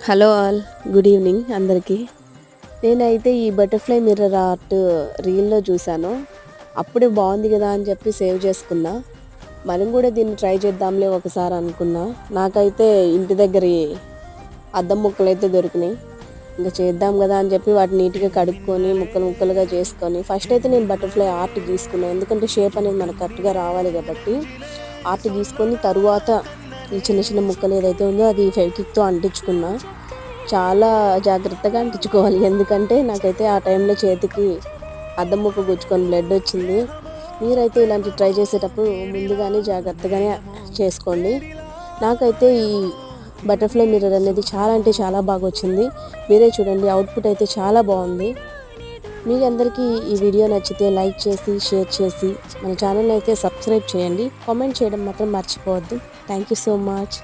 Hello all, good evening అందరికీ. నేనైతే ఈ బటర్ఫ్లై మిర్రర్ ఆర్ట్ రీల్‌లో చూశాను. అప్పుడే బాగుంది కదా అని చెప్పి సేవ్ చేసుకున్నా. మనం కూడా దీన్ని ట్రై చేద్దాంలే ఒకసారి అనుకున్నా. నాకైతే ఇంటి దగ్గర అద్దం ముక్కలైతే దొరికినాయి. ఇంక చేద్దాం కదా అని చెప్పి వాటిని నీట్‌గా కడుక్కొని ముక్కలు ముక్కలుగా చేసుకొని ఫస్ట్ అయితే నేను బటర్ఫ్లై ఆర్ట్ గీసుకున్నా. ఎందుకంటే షేప్ అనేది మనకు కరెక్ట్‌గా రావాలి కాబట్టి ఆర్ట్ గీసుకొని తరువాత ఈ చిన్న చిన్న ముక్కలు ఏదైతే ఉందో అది ఫెవిక్విక్‌తో అంటించుకున్నా. చాలా జాగ్రత్తగా అంటించుకోవాలి, ఎందుకంటే నాకైతే ఆ టైంలో చేతికి అద్దం ముక్క గుచ్చుకొని బ్లడ్ వచ్చింది. మీరైతే ఇలాంటి ట్రై చేసేటప్పుడు ముందుగానే జాగ్రత్తగానే చేసుకోండి. నాకైతే ఈ బటర్ఫ్లై మిర్రర్ అనేది చాలా అంటే చాలా బాగా వచ్చింది. మీరే చూడండి, అవుట్పుట్ అయితే చాలా బాగుంది. మీ అందరికీ ఈ వీడియో నచ్చితే లైక్ చేసి షేర్ చేసి మన ఛానల్ అయితే సబ్స్క్రైబ్ చేయండి. కామెంట్ చేయడం మాత్రం మర్చిపోవద్దు. Thank you so much.